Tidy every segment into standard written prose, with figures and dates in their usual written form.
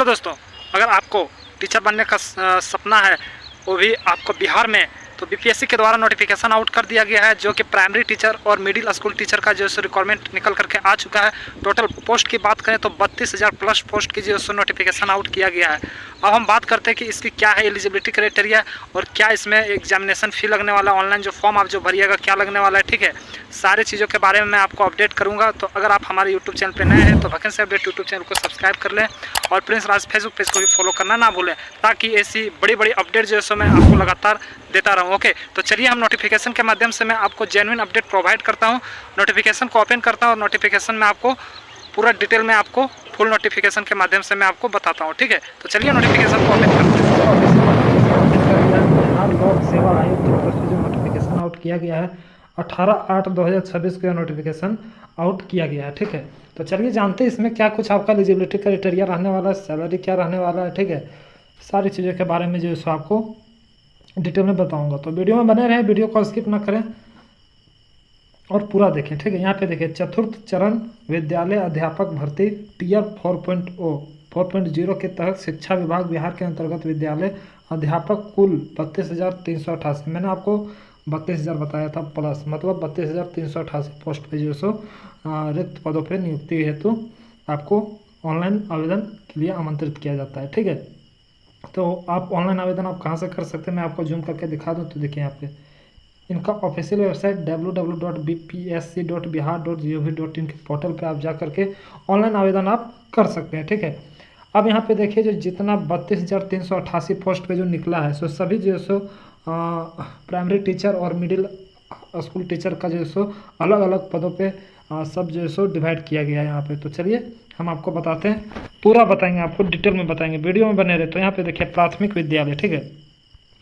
Hello दोस्तों, अगर आपको टीचर बनने का सपना है, वो भी आपको बिहार में, तो बीपीएससी के द्वारा नोटिफिकेशन आउट कर दिया गया है जो कि प्राइमरी टीचर और मिडिल स्कूल टीचर का जो है रिक्वायरमेंट निकल करके आ चुका है। टोटल पोस्ट की बात करें तो 32,000 प्लस पोस्ट की जो है नोटिफिकेशन आउट किया गया है। अब हम बात करते हैं कि इसकी क्या है एलिजिबिलिटी क्राइटेरिया और क्या इसमें एग्जामिनेशन फ़ी लगने वाला है, ऑनलाइन जो फॉर्म आप जो भरिएगा क्या लगने वाला है। ठीक है, सारी चीज़ों के बारे में मैं आपको अपडेट करूँगा। तो अगर आप हमारे यूट्यूब चैनल पर नए हैं तो वैकेंसी अपडेट यूट्यूब चैनल को सब्सक्राइब कर लें और प्रिंस राज फेसबुक पेज को भी फॉलो करना ना भूलें, ताकि ऐसी बड़ी बड़ी अपडेट जो है मैं आपको लगातार देता रहूँ। ओके, तो चलिए हम नोटिफिकेशन के माध्यम से मैं आपको जेन्युइन अपडेट प्रोवाइड करता हूँ। नोटिफिकेशन को ओपन करता हूँ और नोटिफिकेशन में आपको पूरा डिटेल में आपको फुल नोटिफिकेशन के माध्यम से मैं आपको बताता हूँ। ठीक है, तो चलिए नोटिफिकेशन को ओपन करते हैं। बिहार लोक सेवा आयोग की तरफ से जो नोटिफिकेशन आउट किया गया है 18/8/2026 को यह नोटिफिकेशन आउट किया गया है। ठीक है, तो चलिए जानते हैं इसमें क्या कुछ आपका एलिजिबिलिटी क्राइटेरिया रहने वाला है, सैलरी क्या रहने वाला है। ठीक है, सारी चीज़ों के बारे में जो है आपको डिटेल में बताऊंगा, तो वीडियो में बने रहें, वीडियो को स्किप ना करें और पूरा देखें। ठीक है, यहाँ पे देखिए, चतुर्थ चरण विद्यालय अध्यापक भर्ती टीयर 4.0 के तहत शिक्षा विभाग बिहार के अंतर्गत विद्यालय अध्यापक कुल 32,388। मैंने आपको 32,000 बताया था प्लस, मतलब 32,388 पोस्ट पे जो सो रिक्त पदों पर नियुक्ति हेतु आपको ऑनलाइन आवेदन के लिए आमंत्रित किया जाता है। ठीक है, तो आप ऑनलाइन आवेदन आप कहाँ से कर सकते हैं, मैं आपको जूम करके दिखा दूँ। तो देखिए यहाँ पे इनका ऑफिशियल वेबसाइट www.bpsc.bihar.gov.in के पोर्टल पे आप जा करके ऑनलाइन आवेदन आप कर सकते हैं। ठीक है, अब यहाँ पे देखिए जो जितना 32,388 पोस्ट पे जो निकला है, सो सभी जो सो प्राइमरी टीचर और मिडिल स्कूल टीचर का जो सो अलग अलग पदों पे सब जो सो डिवाइड किया गया है यहाँ पे। तो चलिए हम आपको बताते हैं, पूरा बताएंगे, आपको डिटेल में बताएंगे, वीडियो में बने रहे। तो यहाँ पे देखिए प्राथमिक विद्यालय, ठीक है,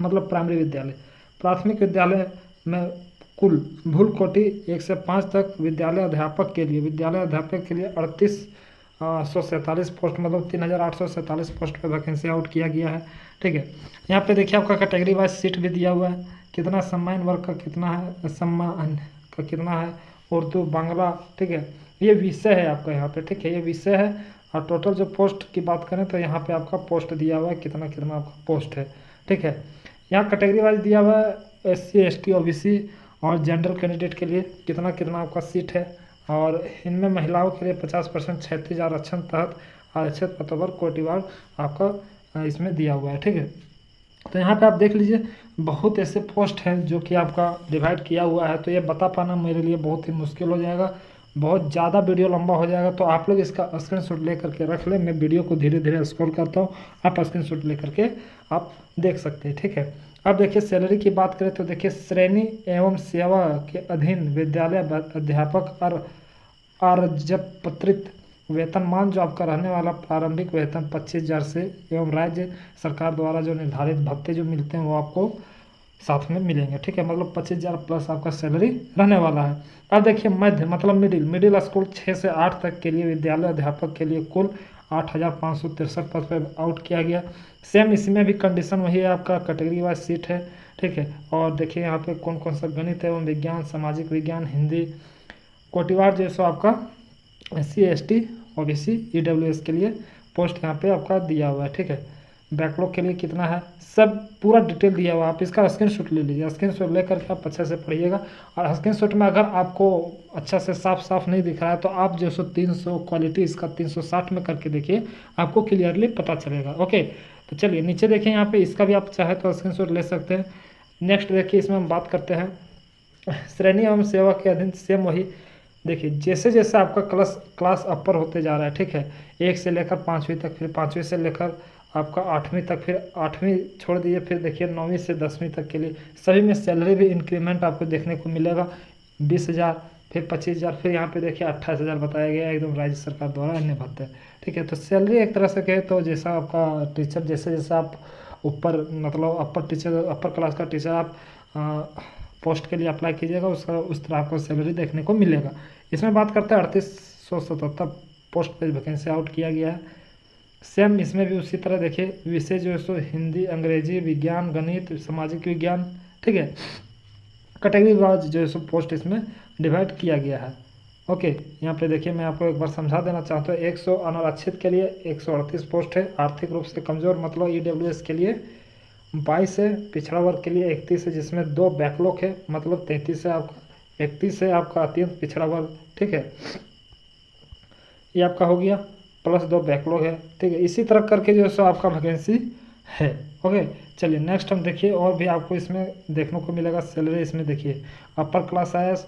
मतलब प्राइमरी विद्यालय, प्राथमिक विद्यालय में कुल भूल कोटि 1 से 5 तक विद्यालय अध्यापक के लिए 3847 पोस्ट, मतलब 3,847 पोस्ट पर वैकेंसी आउट किया गया है। ठीक है, यहाँ पे देखिए आपका कैटेगरी वाइज सीट भी दिया हुआ है, कितना सम्मान वर्ग का कितना है, सम्मान का कितना है, उर्दू बांग्ला। ठीक है, ये विषय है आपका यहाँ पे। ठीक है, ये विषय है। और टोटल जो पोस्ट की बात करें तो यहाँ पे आपका पोस्ट दिया हुआ है, कितना कितना आपका पोस्ट है। ठीक है, यहाँ कैटेगरी वाइज दिया हुआ है, SC ST OBC और जनरल कैंडिडेट के लिए कितना कितना आपका सीट है, और इनमें महिलाओं के लिए 50% क्षैतिज आरक्षण तहत आरक्षित पदों पर कोटिवार आपका इसमें दिया हुआ है। ठीक है, तो यहाँ पे आप देख लीजिए बहुत ऐसे पोस्ट हैं जो कि आपका डिवाइड किया हुआ है, तो ये बता पाना मेरे लिए बहुत ही मुश्किल हो जाएगा, बहुत ज़्यादा वीडियो लंबा हो जाएगा। तो आप लोग इसका स्क्रीनशॉट ले करके रख लें, मैं वीडियो को धीरे धीरे स्क्रॉल करता हूँ, आप स्क्रीनशॉट ले करके आप देख सकते हैं। ठीक है, अब देखिए सैलरी की बात करें तो देखिए श्रेणी एवं सेवा के अधीन विद्यालय अध्यापक और आरजपत्रित वेतनमान जो आपका रहने वाला प्रारंभिक वेतन 25,000 से एवं राज्य सरकार द्वारा जो निर्धारित भत्ते जो मिलते हैं वो आपको साथ में मिलेंगे। ठीक है, मतलब 25,000 प्लस आपका सैलरी रहने वाला है। अब देखिए मध्य मतलब मिडिल स्कूल 6 से 8 तक के लिए विद्यालय अध्यापक के लिए कुल 8,563 पद पर आउट किया गया। सेम इसमें भी कंडीशन वही है, आपका कैटेगरी वाइज सीट है। ठीक है, और देखिए यहाँ पे कौन कौन सा गणित एवं विज्ञान, सामाजिक विज्ञान, हिंदी, कोटिवार जैसा आपका SC ST OBC EWS के लिए पोस्ट यहाँ पे आपका दिया हुआ है। ठीक है, बैकलॉग के लिए कितना है, सब पूरा डिटेल दिया हुआ है। आप इसका स्क्रीनशॉट ले लीजिए, स्क्रीनशॉट लेकर के आप अच्छे से पढ़िएगा। और स्क्रीनशॉट में अगर आपको अच्छा से साफ नहीं दिख रहा है तो आप जो 300 क्वालिटी इसका 360 में करके देखिए, आपको क्लियरली पता चलेगा। ओके, तो चलिए नीचे देखिए, यहाँ पे इसका भी आप चाहे तो स्क्रीनशॉट ले सकते हैं। नेक्स्ट देखिए, इसमें हम बात करते हैं श्रेणी एवं सेवा के अधीन, सेम वही देखिए जैसे जैसे आपका क्लास अपर होते जा रहा है। ठीक है, 1 से लेकर 5वीं तक, फिर 5वीं से लेकर आपका 8वीं तक, फिर 8वीं छोड़ दीजिए, फिर देखिए 9वीं से 10वीं तक के लिए सभी में सैलरी भी इंक्रीमेंट आपको देखने को मिलेगा। 20,000, फिर 25,000, फिर यहाँ पे देखिए 28,000 बताया गया एकदम राज्य सरकार द्वारा अन्य भत्ते। ठीक है, तो सैलरी एक तरह से कहे तो जैसा आपका टीचर जैसे जैसे आप ऊपर मतलब अपर क्लास का टीचर आप पोस्ट के लिए अप्लाई कीजिएगा, उसका उस तरह आपको सैलरी देखने को मिलेगा। इसमें बात करते हैं 3877 पोस्ट पे वैकेंसी आउट किया गया है। सेम इसमें भी उसी तरह देखिए विषय जो है सो हिंदी, अंग्रेजी, विज्ञान, गणित, सामाजिक विज्ञान। ठीक है, कैटेगरी वाइज जो है सो पोस्ट इसमें डिवाइड किया गया है। ओके, यहाँ पे देखिए मैं आपको एक बार समझा देना चाहता हूँ। 100 अनारक्षित के लिए 138 पोस्ट है। आर्थिक रूप से कमजोर मतलब ईडब्ल्यूएस के लिए 22 है। पिछड़ा वर्ग के लिए 31 है, जिसमें 2 बैकलॉग है, मतलब 33 है आपका, 31 है आपका अत्यंत पिछड़ा वर्ग, ठीक है। ये आपका हो गया, प्लस 2 बैकलॉग है, ठीक है। इसी तरह करके जो है सो आपका वैकेंसी है। ओके, चलिए नेक्स्ट हम देखिए, और भी आपको इसमें देखने को मिलेगा सैलरी। इसमें देखिए अपर क्लास आईएएस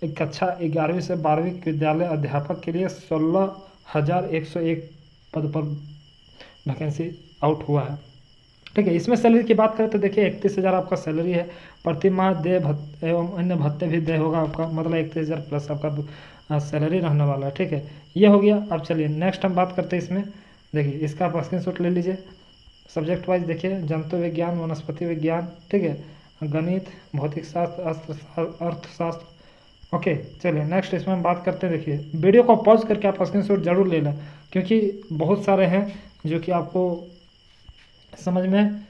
कक्षा 11वीं से 12वीं विद्यालय अध्यापक के लिए 16,101 पद पर वैकेंसी आउट हुआ है, ठीक है। इसमें सैलरी की बात करें तो देखिए 31,000 आपका सैलरी है। प्रति माह देय भत्ते एवं अन्य भत्ते भी देय होगा आपका, मतलब 31,000 प्लस आपका सैलरी रहने वाला है, ठीक है। ये हो गया। अब चलिए नेक्स्ट हम बात करते हैं इसमें। देखिए इसका आप स्क्रीनशॉट ले लीजिए। सब्जेक्ट वाइज देखिए जंतु विज्ञान, वनस्पति विज्ञान, ठीक है, गणित, भौतिक शास्त्र, अर्थशास्त्र। ओके, चलिए नेक्स्ट इसमें हम बात करते हैं। देखिए वीडियो को पॉज करके आप स्क्रीनशॉट जरूर ले लें, क्योंकि बहुत सारे हैं जो कि आपको समझ में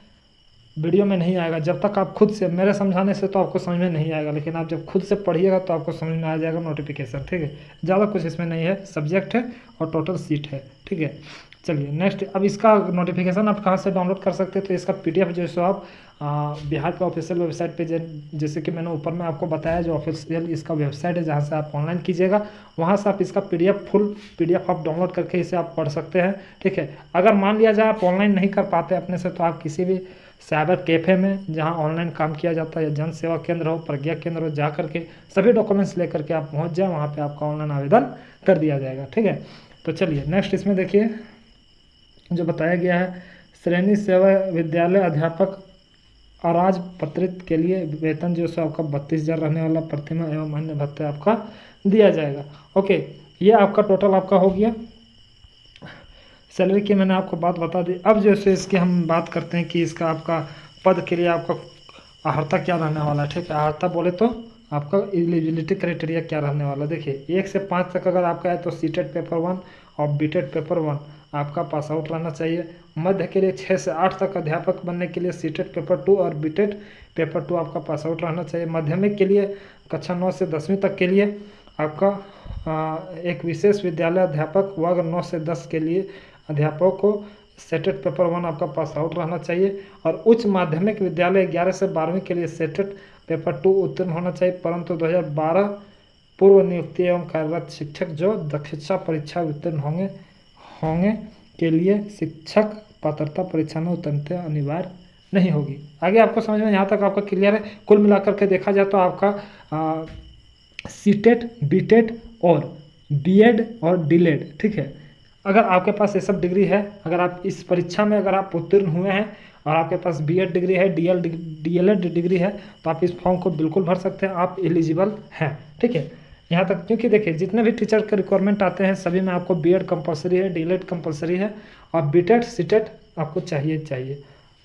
वीडियो में नहीं आएगा। जब तक आप खुद से, मेरे समझाने से तो आपको समझ में नहीं आएगा, लेकिन आप जब खुद से पढ़िएगा तो आपको समझ में आ जाएगा नोटिफिकेशन, ठीक है। ज़्यादा कुछ इसमें नहीं है, सब्जेक्ट है और टोटल सीट है, ठीक है। चलिए नेक्स्ट, अब इसका नोटिफिकेशन आप कहाँ से डाउनलोड कर सकते हैं, तो इसका पीडीएफ जो है सो आप बिहार के ऑफिशियल वेबसाइट पे, जैसे कि मैंने ऊपर में आपको बताया, जो ऑफिशियल इसका वेबसाइट है जहाँ से आप ऑनलाइन कीजिएगा, वहाँ से आप इसका फुल पीडीएफ आप डाउनलोड करके इसे आप पढ़ सकते हैं, ठीक है। अगर मान लिया जाए आप ऑनलाइन नहीं कर पाते अपने से, तो आप किसी भी साइबर कैफ़े में जहाँ ऑनलाइन काम किया जाता है, या जन सेवा केंद्र हो, प्रज्ञा केंद्र हो, जा करके सभी डॉक्यूमेंट्स लेकर के आप पहुँच जाए, वहाँ पे आपका ऑनलाइन आवेदन कर दिया जाएगा, ठीक है। तो चलिए नेक्स्ट इसमें देखिए जो बताया गया है, श्रेणी सेवा विद्यालय अध्यापक अराजपत्रित के लिए वेतन जो है आपका 32,000 रहने वाला, प्रतिमा एवं अन्य भत्ते आपका दिया जाएगा। ओके, ये आपका टोटल आपका हो गया। सैलरी की मैंने आपको बात बता दी। अब जैसे इसकी हम बात करते हैं कि इसका आपका पद के लिए आपका अहर्ता क्या रहने वाला है, ठीक है। अहर्ता बोले तो आपका एलिजिबिलिटी क्राइटेरिया क्या रहने वाला, देखिए 1 से 5 तक अगर आपका है तो सीटेट पेपर 1 और बीटेट पेपर 1 आपका पास आउट रहना चाहिए। मध्य के लिए 6 से 8 तक अध्यापक बनने के लिए सीटेट पेपर 2 और बीटेट पेपर 2 आपका पास आउट रहना चाहिए। माध्यमिक के लिए कक्षा 9 से 10वीं तक के लिए आपका एक विशेष विद्यालय अध्यापक वर्ग 9 से 10 के लिए अध्यापकों को सेटेट पेपर 1 आपका पास आउट रहना चाहिए। और उच्च माध्यमिक विद्यालय 11 से 12वीं के लिए सेटेट पेपर 2 उत्तीर्ण होना चाहिए, परंतु 2012 पूर्व नियुक्ति एवं कार्यरत शिक्षक जो दक्षता परीक्षा उत्तीर्ण होंगे के लिए शिक्षक पात्रता परीक्षा में उतरते अनिवार्य नहीं होगी। आगे आपको समझ में यहाँ तक आपका क्लियर है। कुल मिलाकर के देखा जाए तो आपका सीटेट, बीटेट और बीएड और डीलेड, ठीक है। अगर आपके पास ये सब डिग्री है, अगर आप इस परीक्षा में अगर आप उत्तीर्ण हुए हैं और आपके पास बीएड डिग्री है, डीएलएड डिग्री है, तो आप इस फॉर्म को बिल्कुल भर सकते हैं, आप एलिजिबल हैं, ठीक है। यहाँ तक, क्योंकि देखिए जितने भी टीचर के रिक्वायरमेंट आते हैं सभी में आपको बीएड कंपलसरी है, डीएलएड कंपलसरी है, और बीटेट सीटेट आपको चाहिए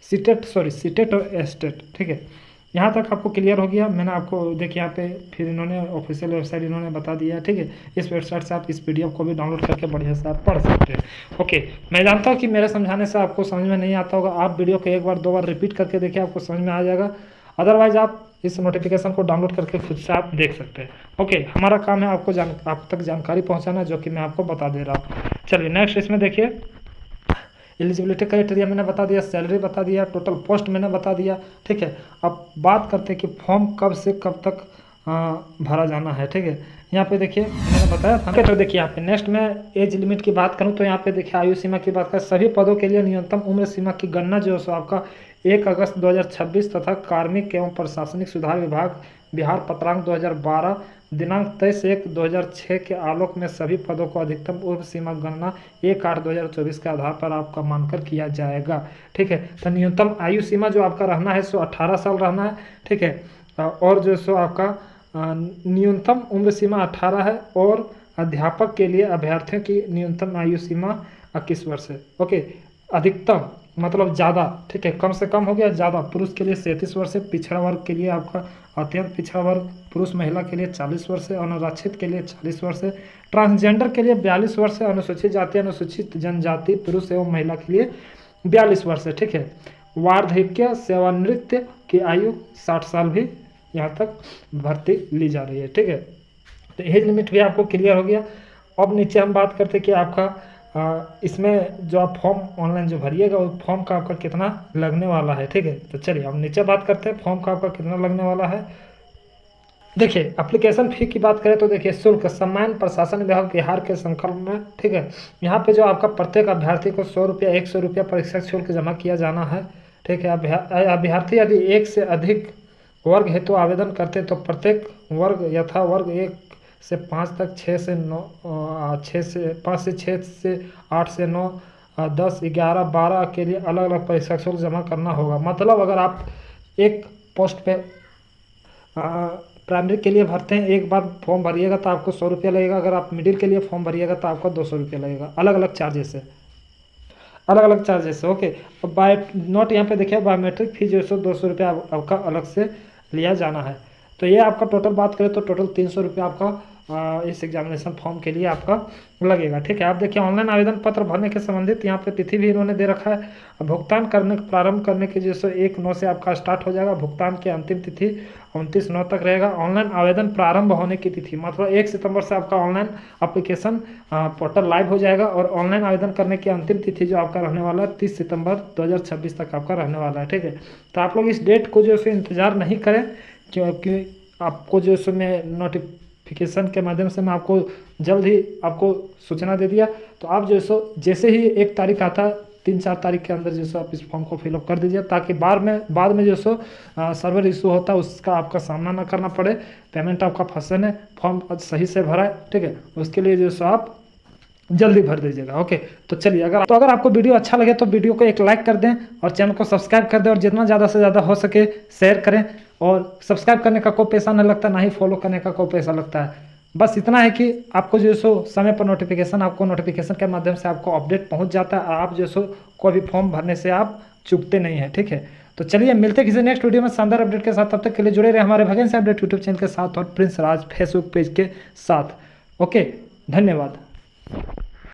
सीटेट और एस्टेट, ठीक है। यहाँ तक आपको क्लियर हो गया। मैंने आपको देखिए यहाँ पे फिर इन्होंने ऑफिशियल वेबसाइट इन्होंने बता दिया है, ठीक है। इस वेबसाइट से आप इस पीडीएफ को भी डाउनलोड करके बढ़िया से आप पढ़ सकते हैं। ओके, मैं जानता हूँ कि मेरे समझाने से आपको समझ में नहीं आता होगा, आप वीडियो को एक बार 2 बार रिपीट करके देखिए, आपको समझ में आ जाएगा। अदरवाइज आप इस नोटिफिकेशन को डाउनलोड करके खुद से आप देख सकते हैं। ओके, हमारा काम है आपको आप तक जानकारी पहुँचाना, जो कि मैं आपको बता दे रहा हूँ। चलिए नेक्स्ट इसमें देखिए, एलिजिबिलिटी क्राइटेरिया मैंने बता दिया, सैलरी बता दिया, टोटल पोस्ट मैंने बता दिया, ठीक है। अब बात करते हैं कि फॉर्म कब से कब तक भरा जाना है, ठीक है। यहाँ पे देखिए मैंने बताया था। तो देखिए यहाँ पे नेक्स्ट में एज लिमिट की बात करूँ तो यहाँ पे देखिए आयु सीमा की बात करें, सभी पदों के लिए न्यूनतम उम्र सीमा की गणना जो है आपका 1 अगस्त 2026 तथा कार्मिक एवं प्रशासनिक सुधार विभाग बिहार पत्रांक 2012 दिनांक 23/1/2006 के आलोक में सभी पदों को अधिकतम उम्र सीमा गणना 1/8/2024 के आधार पर आपका मानकर किया जाएगा, ठीक है। तो न्यूनतम आयु सीमा जो आपका रहना है सो 18 साल रहना है, ठीक है। और जो सो आपका न्यूनतम उम्र सीमा 18 है, और अध्यापक के लिए अभ्यर्थियों की न्यूनतम आयु सीमा 21 वर्ष है। ओके, अधिकतम मतलब ज़्यादा, ठीक है, कम से कम हो गया ज़्यादा। पुरुष के लिए 37 वर्ष है, पिछड़ा वर्ग के लिए आपका अत्यंत पिछड़ा वर्ग पुरुष महिला के लिए 40 वर्ष है, अनारक्षित के लिए 40 वर्ष है, ट्रांसजेंडर के लिए 42 वर्ष है, अनुसूचित जाति अनुसूचित जनजाति पुरुष एवं महिला के लिए 42 वर्ष है, ठीक है। वार्धक्य सेवानिवृत्त की आयु 60 साल भी यहाँ तक भर्ती ली जा रही है, ठीक है। तो एज लिमिट भी आपको क्लियर हो गया। अब नीचे हम बात करते हैं कि आपका इसमें जो आप फॉर्म ऑनलाइन जो भरिएगा वो फॉर्म का आपका कितना लगने वाला है, ठीक है। तो चलिए हम नीचे बात करते हैं फॉर्म का आपका कितना लगने वाला है। देखिए एप्लीकेशन फ़ी की बात करें तो देखिए शुल्क सामान्य प्रशासन विभाग बिहार के संकल्प में, ठीक है। यहाँ पे जो आपका प्रत्येक अभ्यर्थी को 100 रुपया 100 रुपया परीक्षा शुल्क जमा किया जाना है, ठीक है। अभ्यर्थी यदि एक से अधिक वर्ग हेतु आवेदन करते तो प्रत्येक वर्ग यथा वर्ग 1 से 5 तक 6 से 9 6 से 5 से 6 से 8 से 9 10 11 12 के लिए अलग अलग परीक्षा शुल्क जमा करना होगा। मतलब अगर आप एक पोस्ट पे प्राइमरी के लिए भरते हैं, एक बार फॉर्म भरिएगा तो आपको 100 रुपया लगेगा। अगर आप मिडिल के लिए फॉर्म भरिएगा तो आपको 200 रुपया लगेगा। अलग अलग चार्जेस है, अलग अलग चार्जेस है, ओके। अब बाय नोट यहाँ पे देखिए बायोमेट्रिक फी जो है 200 रुपया आपका अलग से लिया जाना है। तो ये आपका टोटल बात करें तो टोटल 300 रुपया आपका इस एग्जामिनेशन फॉर्म के लिए आपका लगेगा, ठीक है। आप देखिए ऑनलाइन आवेदन पत्र भरने के संबंधित यहाँ पे तिथि भी इन्होंने दे रखा है। भुगतान करने प्रारंभ करने के जैसे 1/9 से आपका स्टार्ट हो जाएगा। भुगतान की अंतिम तिथि 29/9 तक रहेगा। ऑनलाइन आवेदन प्रारंभ होने की तिथि मतलब 1 सितंबर से आपका ऑनलाइन एप्लीकेशन पोर्टल लाइव हो जाएगा और ऑनलाइन आवेदन करने की अंतिम तिथि जो आपका रहने वाला है 30 सितंबर 2026 तक आपका रहने वाला है, ठीक है। तो आप लोग इस डेट को जो है इंतज़ार नहीं करें, क्योंकि आपको जो है मैं नोटिफिकेशन के माध्यम से मैं आपको जल्द ही आपको सूचना दे दिया। तो आप जो सो जैसे ही 1 तारीख आता है 3-4 तारीख के अंदर जो सो आप इस फॉर्म को फिलअप कर दीजिए, ताकि बाद में जो सो सर्वर इशू होता है उसका आपका सामना ना करना पड़े। पेमेंट आपका फंसे नहीं, फॉर्म सही से भरा है, ठीक है। उसके लिए जो सो आप जल्दी भर दीजिएगा, ओके। तो चलिए अगर आपको वीडियो अच्छा लगे तो वीडियो को एक लाइक कर दें और चैनल को सब्सक्राइब कर दें और जितना ज़्यादा से ज़्यादा हो सके शेयर करें। और सब्सक्राइब करने का कोई पैसा नहीं लगता, ना ही फॉलो करने का कोई पैसा लगता है। बस इतना है कि आपको जो सो समय पर नोटिफिकेशन के माध्यम से आपको अपडेट पहुंच जाता है। आप जो सो कोई भी फॉर्म भरने से आप चूकते नहीं हैं, ठीक है। तो चलिए मिलते किसी नेक्स्ट वीडियो में शानदार अपडेट के साथ। तब तक के लिए जुड़े रहे हमारे वैकेंसी अपडेट यूट्यूब चैनल के साथ और प्रिंस राज फेसबुक पेज के साथ, ओके। धन्यवाद।